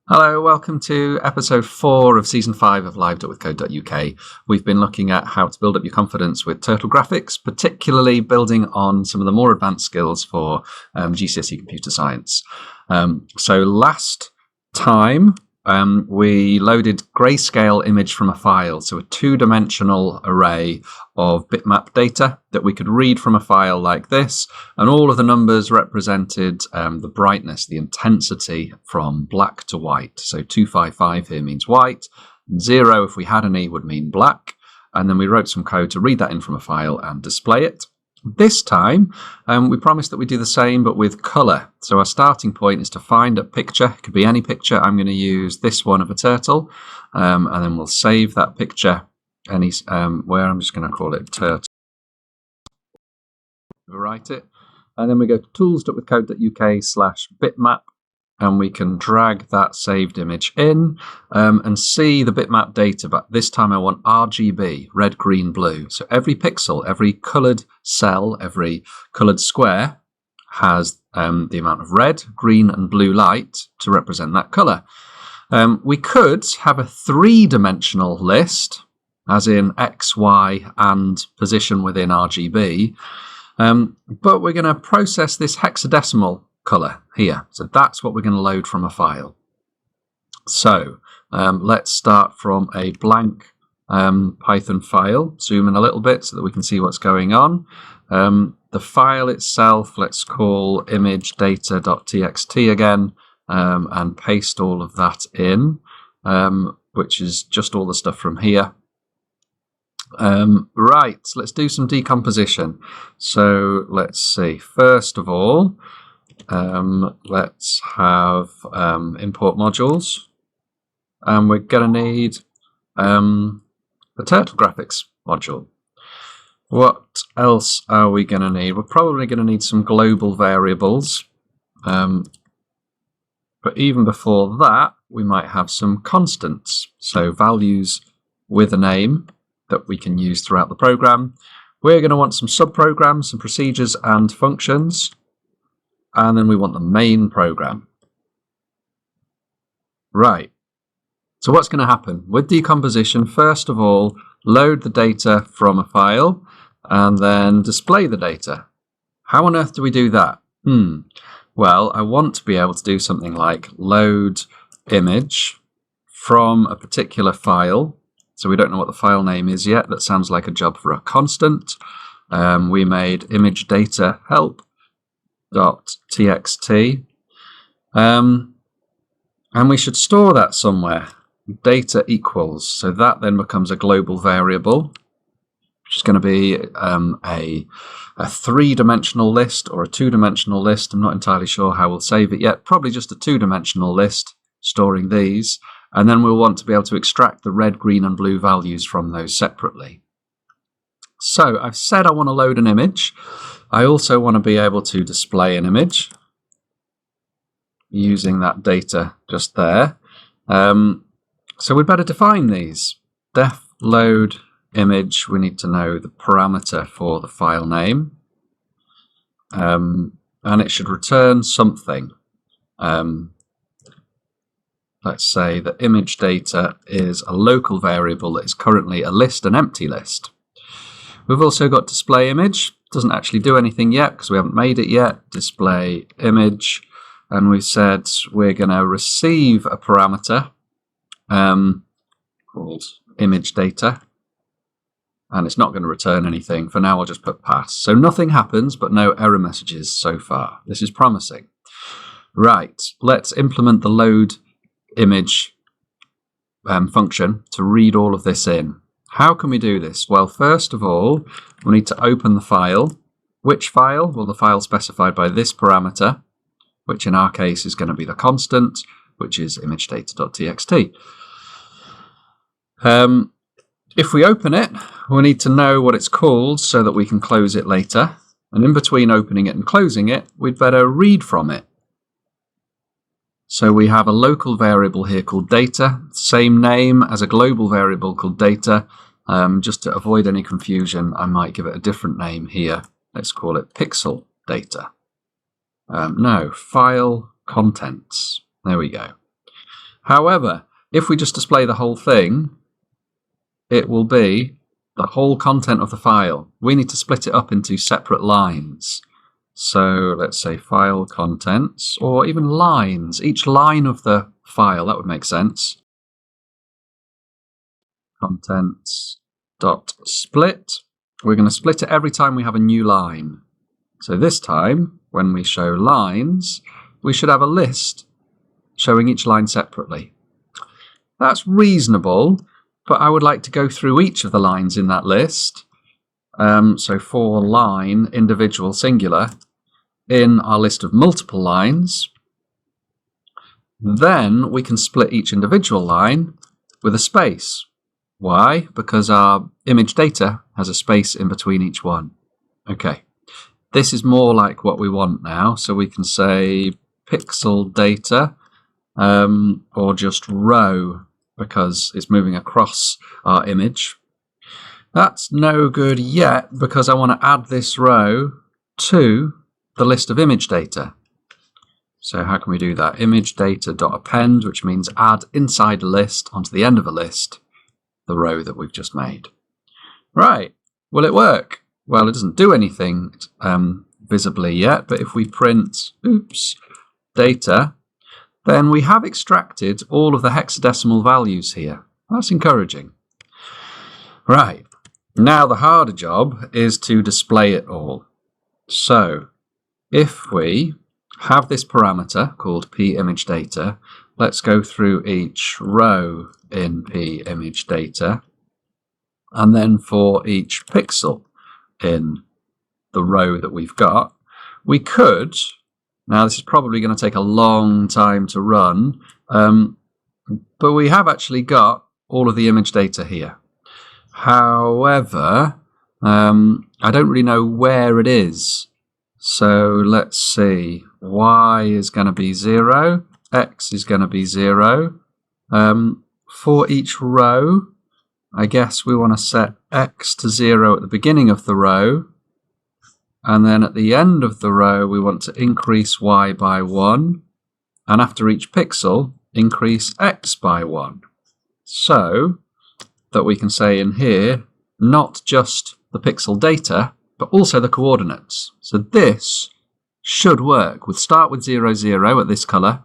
Hello, welcome to episode 4 of season 5 of live.withcode.uk. We've been looking at how to build up your confidence with turtle graphics, particularly building on some of the more advanced skills for GCSE computer science. So last time we loaded grayscale image from a file, so a two-dimensional array of bitmap data that we could read from a file like this, and all of the numbers represented the brightness, the intensity from black to white. So 255 here means white, and 0 if we had any would mean black, and then we wrote some code to read that in from a file and display it. This time, we promised that we do the same, but with colour. So our starting point is to find a picture. It could be any picture. I'm going to use this one of a turtle, and then we'll save that picture. Where I'm just going to call it turtle. Overwrite it, and then we go to tools.withcode.uk/bitmap, and we can drag that saved image in and see the bitmap data, but this time I want RGB, red, green, blue. So every pixel, every coloured cell, every coloured square has the amount of red, green and blue light to represent that colour. We could have a three-dimensional list, as in X, Y and position within RGB, but we're going to process this hexadecimal colour here. So that's what we're going to load from a file. So let's start from a blank Python file. Zoom in a little bit so that we can see what's going on. The file itself, let's call imagedata.txt again, and paste all of that in, which is just all the stuff from here. Right, let's do some decomposition. So let's see. First of all, let's have import modules, and we're going to need a turtle graphics module. What else are we going to need? We're probably going to need some global variables, but even before that we might have some constants, so values with a name that we can use throughout the program. We're going to want some subprograms, some procedures and functions. And then we want the main program. Right. So what's going to happen? With decomposition, first of all, load the data from a file and then display the data. How on earth do we do that? Well, I want to be able to do something like load image from a particular file. So we don't know what the file name is yet. That sounds like a job for a constant. We made image data help.txt, and we should store that somewhere. Data equals, so that then becomes a global variable, which is going to be a three-dimensional list or a two-dimensional list. I'm not entirely sure how we'll save it yet. Probably just a two-dimensional list storing these, and then we'll want to be able to extract the red, green and blue values from those separately. So I've said I want to load an image. I also want to be able to display an image using that data just there. So we'd better define these. Def load image, we need to know the parameter for the file name. And it should return something. Let's say that image data is a local variable that is currently a list, an empty list. We've also got display image. Doesn't actually do anything yet because we haven't made it yet. Display image, and we've said we're going to receive a parameter called image data, and it's not going to return anything. For now I'll just put pass. So nothing happens, but no error messages so far. This is promising. Right, let's implement the load image function to read all of this in. How can we do this? Well, first of all, we need to open the file. Which file? Well, the file specified by this parameter, which in our case is going to be the constant, which is imagedata.txt. If we open it, we need to know what it's called so that we can close it later. And in between opening it and closing it, we'd better read from it. So we have a local variable here called data, same name as a global variable called data. Just to avoid any confusion, I might give it a different name here. Let's call it pixel data. No, file contents. There we go. However, if we just display the whole thing, it will be the whole content of the file. We need to split it up into separate lines. So let's say file contents, or even lines. Each line of the file, that would make sense. Contents dot split. We're going to split it every time we have a new line. So this time, when we show lines, we should have a list showing each line separately. That's reasonable, but I would like to go through each of the lines in that list. So for line, individual, singular, in our list of multiple lines. Then we can split each individual line with a space. Why? Because our image data has a space in between each one. Okay, this is more like what we want now. So we can say pixel data, or just row, because it's moving across our image. That's no good yet, because I want to add this row to the list of image data. So how can we do that? Image data.append, which means add inside a list onto the end of a list the row that we've just made. Right, will it work? Well, it doesn't do anything visibly yet, but if we print, data, then we have extracted all of the hexadecimal values here. That's encouraging. Right, now the harder job is to display it all. So, if we have this parameter called pImageData, let's go through each row in pImageData, and then for each pixel in the row that we've got, we could, now this is probably going to take a long time to run, but we have actually got all of the image data here. However, I don't really know where it is. So let's see, y is going to be 0, x is going to be 0. For each row, I guess we want to set x to 0 at the beginning of the row, and then at the end of the row we want to increase y by 1, and after each pixel, increase x by 1. So that we can say in here, not just the pixel data, but also the coordinates. So this should work. We'll start with 0, 0 at this colour,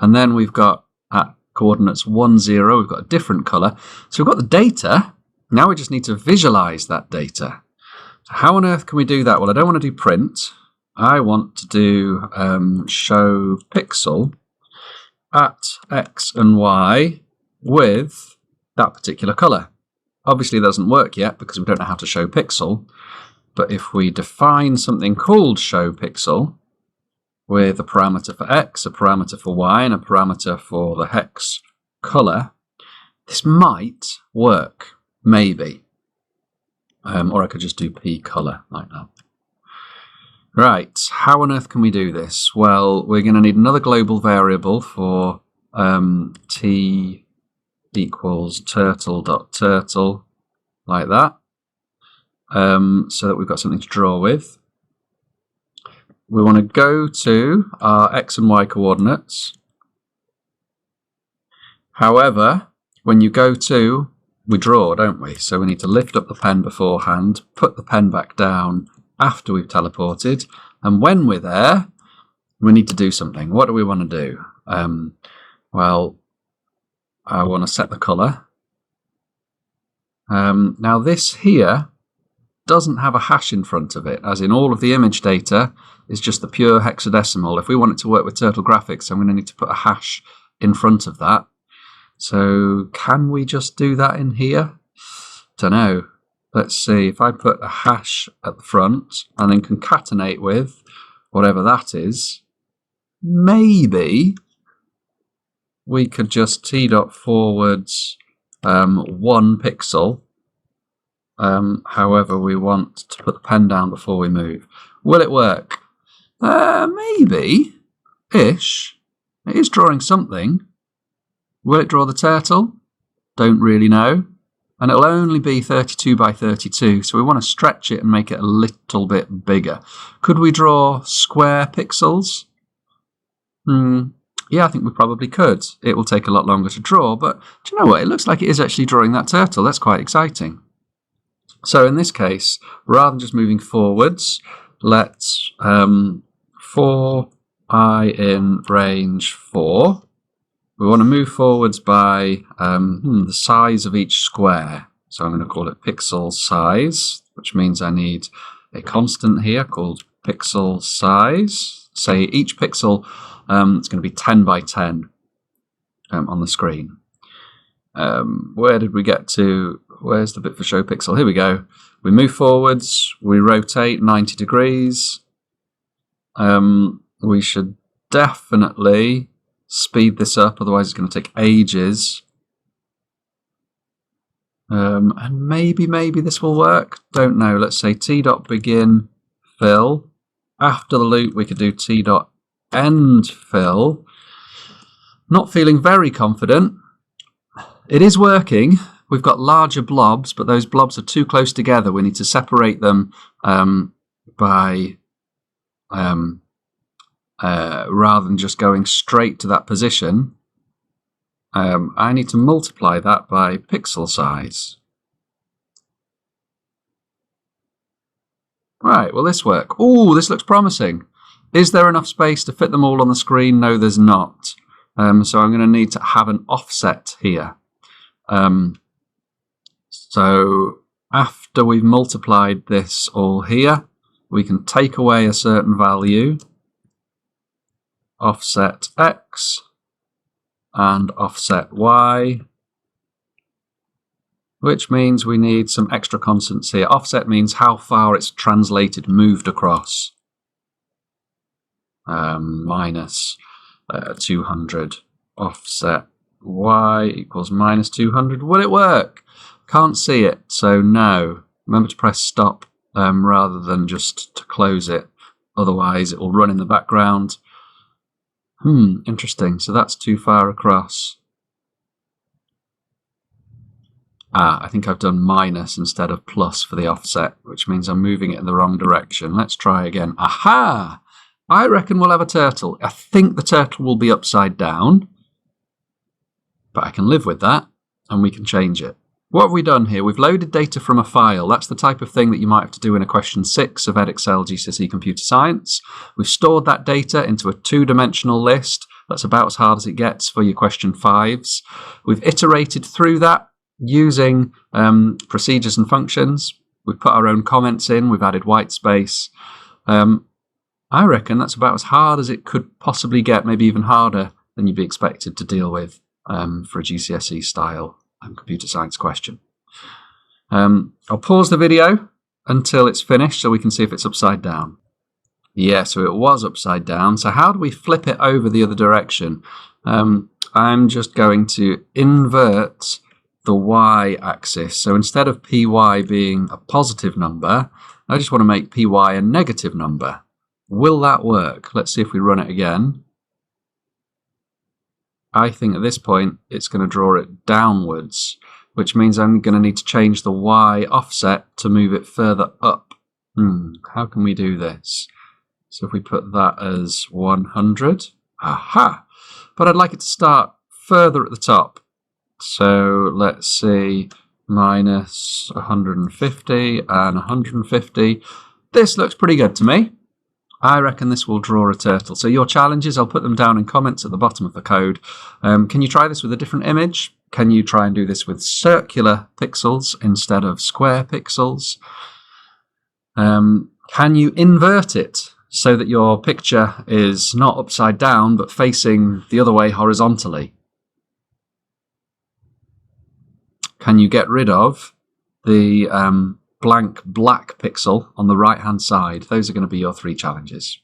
and then we've got at coordinates 1, 0, we've got a different colour. So we've got the data, now we just need to visualise that data. So how on earth can we do that? Well, I don't want to do print. I want to do show pixel at x and y with that particular colour. Obviously that doesn't work yet because we don't know how to show pixel. But if we define something called show pixel with a parameter for x, a parameter for y, and a parameter for the hex color, this might work, maybe. Or I could just do p color like that. Right, how on earth can we do this? Well, we're going to need another global variable for t equals turtle.turtle, like that. So that we've got something to draw with. We want to go to our x and y coordinates. However, when you go to, we draw, don't we? So we need to lift up the pen beforehand, put the pen back down after we've teleported, and when we're there, we need to do something. What do we want to do? Well, I want to set the colour. Now this here doesn't have a hash in front of it, as in all of the image data is just the pure hexadecimal. If we want it to work with Turtle Graphics, I'm going to need to put a hash in front of that. So can we just do that in here? Don't know. Let's see, if I put a hash at the front and then concatenate with whatever that is, maybe we could just t.forwards 1 pixel. However we want to put the pen down before we move. Will it work? Maybe. Ish. It is drawing something. Will it draw the turtle? Don't really know. And it'll only be 32 by 32, so we want to stretch it and make it a little bit bigger. Could we draw square pixels? Yeah, Yeah, I think we probably could. It will take a lot longer to draw, but do you know what? It looks like it is actually drawing that turtle. That's quite exciting. So in this case, rather than just moving forwards, let's for I in range 4. We want to move forwards by the size of each square. So I'm going to call it pixel size, which means I need a constant here called pixel size. Say each pixel it's going to be 10 by 10 on the screen. Where did we get to? Where's the bit for show pixel? Here we go. We move forwards, we rotate 90 degrees. We should definitely speed this up, otherwise it's going to take ages. And maybe this will work. Don't know. Let's say t.begin fill. After the loop, we could do t.end fill. Not feeling very confident. It is working. We've got larger blobs, but those blobs are too close together. We need to separate them by rather than just going straight to that position. I need to multiply that by pixel size. Right, will this work? Ooh, this looks promising. Is there enough space to fit them all on the screen? No, there's not. So I'm going to need to have an offset here. So after we've multiplied this all here, we can take away a certain value, offset x, and offset y, which means we need some extra constants here. Offset means how far it's translated, moved across. Minus 200. Offset y equals minus 200. Will it work? Can't see it, so no. Remember to press stop rather than just to close it. Otherwise it will run in the background. Interesting. So that's too far across. I think I've done minus instead of plus for the offset, which means I'm moving it in the wrong direction. Let's try again. Aha! I reckon we'll have a turtle. I think the turtle will be upside down, but I can live with that, and we can change it. What have we done here? We've loaded data from a file. That's the type of thing that you might have to do in a question 6 of Edexcel GCSE Computer Science. We've stored that data into a 2-dimensional list. That's about as hard as it gets for your question 5s. We've iterated through that using procedures and functions. We've put our own comments in. We've added white space. I reckon that's about as hard as it could possibly get, maybe even harder than you'd be expected to deal with for a GCSE style computer science question. I'll pause the video until it's finished so we can see if it's upside down. Yeah, so it was upside down. So how do we flip it over the other direction? I'm just going to invert the y-axis. So instead of py being a positive number, I just want to make py a negative number. Will that work? Let's see if we run it again. I think at this point it's going to draw it downwards, which means I'm going to need to change the y offset to move it further up. How can we do this? So if we put that as 100, aha! But I'd like it to start further at the top. So let's see, minus 150 and 150. This looks pretty good to me. I reckon this will draw a turtle. So your challenges, I'll put them down in comments at the bottom of the code. Can you try this with a different image? Can you try and do this with circular pixels instead of square pixels? Can you invert it so that your picture is not upside down but facing the other way horizontally? Can you get rid of the blank black pixel on the right-hand side? Those are going to be your 3 challenges.